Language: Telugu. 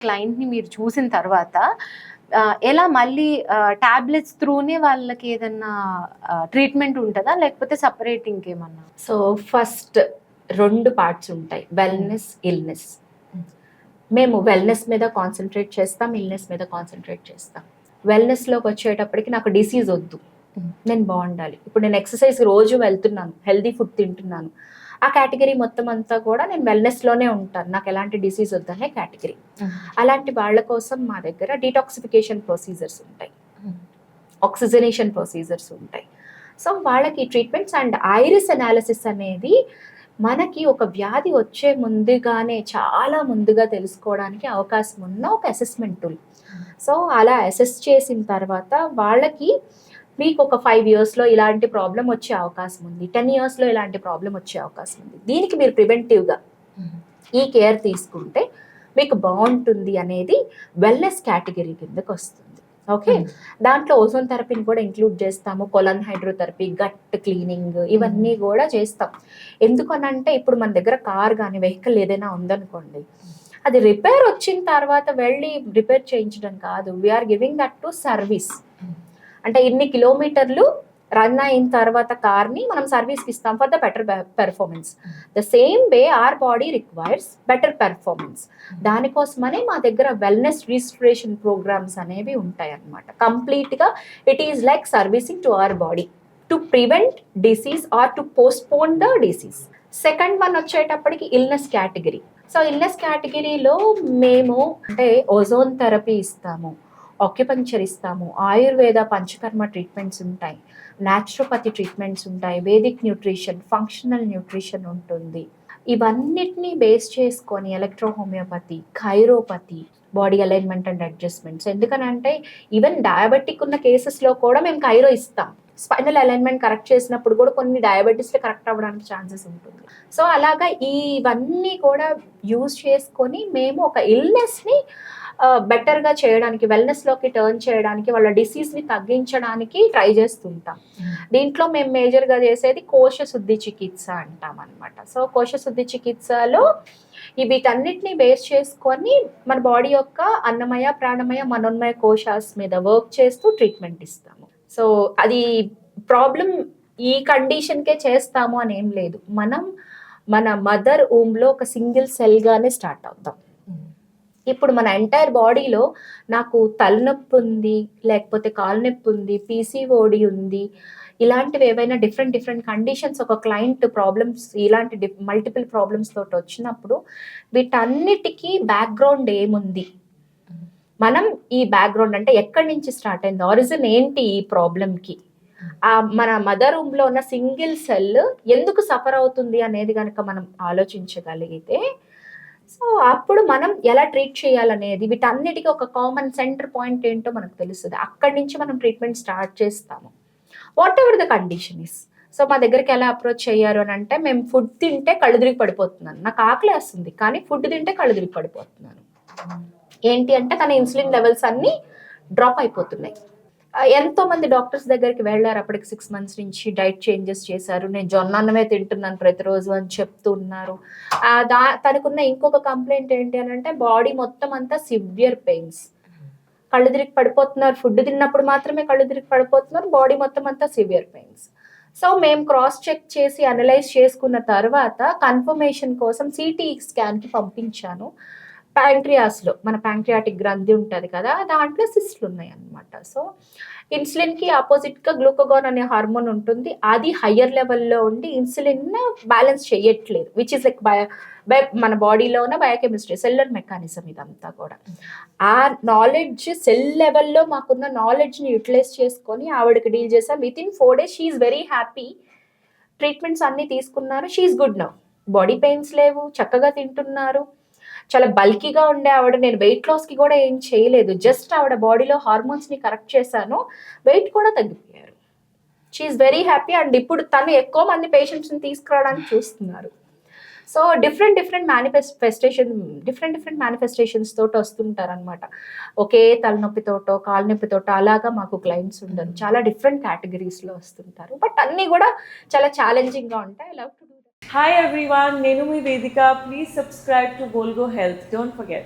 క్లయింట్‌ని మీరు చూసిన తర్వాత ఎలా మళ్ళీ టాబ్లెట్స్ త్రూనే వాళ్ళకి ఏదన్నా ట్రీట్మెంట్ ఉంటదా? లేకపోతే సెపరేట్ ఇంకేమన్నా? సో ఫస్ట్ 2 పార్ట్స్ ఉంటాయి, వెల్‌నెస్, ఇల్‌నెస్. మేము వెల్‌నెస్ మీద కాన్సంట్రేట్ చేస్తాం, ఇల్‌నెస్ మీద కాన్సంట్రేట్ చేస్తాం. వెల్‌నెస్‌లోకి వచ్చేటప్పటికి నాకు డిసీజ్ వద్దు, నేను బాగుండాలి. ఇప్పుడు నేను ఎక్సర్సైజ్ రోజు వెళ్తున్నాను, హెల్దీ ఫుడ్ తింటున్నాను, ఆ కేటగిరీ మొత్తం అంతా కూడా నేను వెల్‌నెస్‌లోనే ఉంటాను, నాకు ఎలాంటి డిసీజ్ వద్దనే కేటగిరీ. అలాంటి వాళ్ళ కోసం మా దగ్గర డీటాక్సిఫికేషన్ ప్రొసీజర్స్ ఉంటాయి, ఆక్సిజనేషన్ ప్రొసీజర్స్ ఉంటాయి. సో వాళ్ళకి ట్రీట్మెంట్స్ అండ్ ఐరిస్ అనాలిసిస్ అనేది మనకి ఒక వ్యాధి వచ్చే ముందుగానే చాలా ముందుగా తెలుసుకోవడానికి అవకాశం ఉన్న ఒక అసెస్మెంట్ టూల్. సో అలా అసెస్ చేసిన తర్వాత వాళ్ళకి మీకు ఒక 5 yearsలో ఇలాంటి ప్రాబ్లం వచ్చే అవకాశం ఉంది, 10 yearsలో ఇలాంటి ప్రాబ్లం వచ్చే అవకాశం ఉంది, దీనికి మీరు ప్రివెంటివ్గా ఈ కేర్ తీసుకుంటే మీకు బాగుంటుంది అనేది వెల్నెస్ కేటగిరీ కిందకి వస్తుంది. ఓకే, దాంట్లో ఓజోన్ థెరపీని కూడా ఇంక్లూడ్ చేస్తాము, కొలన్ హైడ్రోథెరపీ, గట్ క్లీనింగ్, ఇవన్నీ కూడా చేస్తాం. ఎందుకనంటే ఇప్పుడు మన దగ్గర కార్ కానీ వెహికల్ ఏదైనా ఉందనుకోండి, అది రిపేర్ వచ్చిన తర్వాత వెళ్ళి రిపేర్ చేయించడం కాదు, we are giving that to service. అంటే ఇన్ని కిలోమీటర్లు రన్ అయిన తర్వాత కార్ని మనం సర్వీస్కి ఇస్తాం for the better performance. The same way our body requires better performance. దానికోసమనే మా దగ్గర వెల్నెస్ రిజిస్ట్రేషన్ ప్రోగ్రామ్స్ అనేవి ఉంటాయి అన్నమాట. కంప్లీట్గా it is like servicing to our body to prevent disease or to postpone the disease. Second one వచ్చేటప్పటికి ఇల్నెస్ కేటగిరీ. సో ఇల్నెస్ కేటగిరీలో మేము అంటే ఓజోన్ థెరపీ ఇస్తాము, ఆక్యుపంక్చర్ ఇస్తాము, ఆయుర్వేద పంచకర్మ ట్రీట్మెంట్స్ ఉంటాయి, న్యాచురోపతి ట్రీట్మెంట్స్ ఉంటాయి, వేదిక్ న్యూట్రిషన్, ఫంక్షనల్ న్యూట్రిషన్ ఉంటుంది. ఇవన్నిటిని బేస్ చేసుకొని electrohomeopathy, chiropathy, body alignment and adjustments. ఎందుకనంటే ఈవెన్ డయాబెటిక్ ఉన్న కేసెస్లో కూడా మేము ఖైరో ఇస్తాం. స్పైనల్ అలైన్మెంట్ కరెక్ట్ చేసినప్పుడు కూడా కొన్ని డయాబెటీస్లో కరెక్ట్ అవ్వడానికి ఛాన్సెస్ ఉంటుంది. సో అలాగా ఇవన్నీ కూడా యూజ్ చేసుకొని మేము ఒక ఇల్నెస్ని బెటర్గా చేయడానికి, వెల్నెస్లోకి టర్న్ చేయడానికి, వాళ్ళ డిసీజ్ని తగ్గించడానికి ట్రై చేస్తుంటాం. దీంట్లో మేము మేజర్గా చేసేది కోశ శుద్ధి చికిత్స అంటాం అనమాట. సో కోశ శుద్ధి చికిత్సలో వీటన్నిటిని బేస్ చేసుకొని మన బాడీ యొక్క అన్నమయ, ప్రాణమయ, మనోన్మయ కోశాస్ మీద వర్క్ చేస్తూ ట్రీట్మెంట్ ఇస్తాము. సో అది ప్రాబ్లం ఈ కండిషన్కే చేస్తాము అని ఏం లేదు, మనం మన మదర్ ఊమ్లో ఒక సింగిల్ సెల్గానే స్టార్ట్ అవుతాం. ఇప్పుడు మన ఎంటైర్ బాడీలో నాకు తలనొప్పి ఉంది, లేకపోతే కాలు నొప్పి ఉంది, పీసీఓడి ఉంది, ఇలాంటివి ఏవైనా డిఫరెంట్ కండిషన్స్ ఒక క్లయింట్ ప్రాబ్లమ్స్, ఇలాంటి మల్టిపుల్ ప్రాబ్లమ్స్ తోటి వచ్చినప్పుడు వీటన్నిటికీ బ్యాక్గ్రౌండ్ ఏముంది, మనం ఈ బ్యాక్గ్రౌండ్ అంటే ఎక్కడి నుంచి స్టార్ట్ అయింది, ఆరిజిన్ ఏంటి ఈ ప్రాబ్లంకి, మన మదర్ రూమ్లో ఉన్న సింగిల్ సెల్ ఎందుకు సఫర్ అవుతుంది అనేది కనుక మనం ఆలోచించగలిగితే, సో అప్పుడు మనం ఎలా ట్రీట్ చేయాలనేది, వీటన్నిటికీ ఒక కామన్ సెంటర్ పాయింట్ ఏంటో మనకు తెలుస్తుంది. అక్కడి నుంచి మనం ట్రీట్మెంట్ స్టార్ట్ చేస్తాము, what ever the condition is. So మా దగ్గరికి ఎలా అప్రోచ్ అయ్యారు అని అంటే, మేము ఫుడ్ తింటే కళ్ళు తిరిగి పడిపోతున్నాను, నాకు ఆకలి వేస్తుంది కానీ ఫుడ్ తింటే కళ్ళు తిరిగి పడిపోతున్నాను. ఏంటి అంటే తన ఇన్సులిన్ లెవెల్స్ అన్నీ డ్రాప్ అయిపోతున్నాయి. ఎంతో మంది డాక్టర్స్ దగ్గరికి వెళ్ళారు, అప్పటికి 6 months నుంచి డైట్ చేంజెస్ చేశారు, నేను జొన్న అన్నమే తింటున్నాను ప్రతిరోజు అని చెప్తున్నారు. తనకున్న ఇంకొక కంప్లైంట్ ఏంటి అని అంటే, బాడీ మొత్తం అంతా సివియర్ పెయిన్స్, కళ్ళు తిరిగి పడిపోతున్నారు, ఫుడ్ తిన్నప్పుడు మాత్రమే కళ్ళు తిరిగి పడిపోతున్నారు, బాడీ మొత్తం అంతా సివియర్ పెయిన్స్. సో మేము క్రాస్ చెక్ చేసి అనలైజ్ చేసుకున్న తర్వాత కన్ఫర్మేషన్ కోసం సిటీ స్కాన్కి పంపించాను. ప్యాంక్రియాస్లో మన ప్యాంక్రియాటిక్ గ్రంథి ఉంటుంది కదా, దాంట్లో సిస్ట్లు ఉన్నాయి అన్నమాట. సో ఇన్సులిన్కి ఆపోజిట్గా గ్లూకగోన్ అనే హార్మోన్ ఉంటుంది, అది హయ్యర్ లెవెల్లో ఉండి ఇన్సులిన్ బ్యాలెన్స్ చేయట్లేదు, విచ్ ఇస్ లైక్ మన బాడీలో ఉన్న బయోకెమిస్ట్రీ, సెల్యులర్ మెకానిజం ఇదంతా కూడా. ఆ నాలెడ్జ్ సెల్ లెవెల్లో మాకున్న నాలెడ్జ్ని యూటిలైజ్ చేసుకొని ఆవిడకి డీల్ చేశాం. Within 4 days she very happy. Treatments అన్నీ తీసుకున్నారు, she good now, body pains లేవు, చక్కగా తింటున్నారు. చాలా బల్కీగా ఉండే ఆవిడ, నేను వెయిట్ లాస్కి కూడా ఏం చేయలేదు, జస్ట్ ఆవిడ బాడీలో హార్మోన్స్ని కరెక్ట్ చేశాను, వెయిట్ కూడా తగ్గిపోయారు. She's very happy. అండ్ ఇప్పుడు తను ఎక్కువ మంది పేషెంట్స్ని తీసుకురావడానికి చూస్తున్నారు. సో డిఫరెంట్ మేనిఫెస్టేషన్స్ తోటి వస్తుంటారు అనమాట. ఒకే తలనొప్పితోటో కాలు నొప్పితోటో అలాగా మాకు క్లయింట్స్ ఉండరు, చాలా డిఫరెంట్ కేటగిరీస్లో వస్తుంటారు. బట్ అన్నీ కూడా చాలా ఛాలెంజింగ్గా ఉంటాయి. I love to do that. Hi everyone, Nenu mi Vedika. Please subscribe to Volgo Health. Don't forget.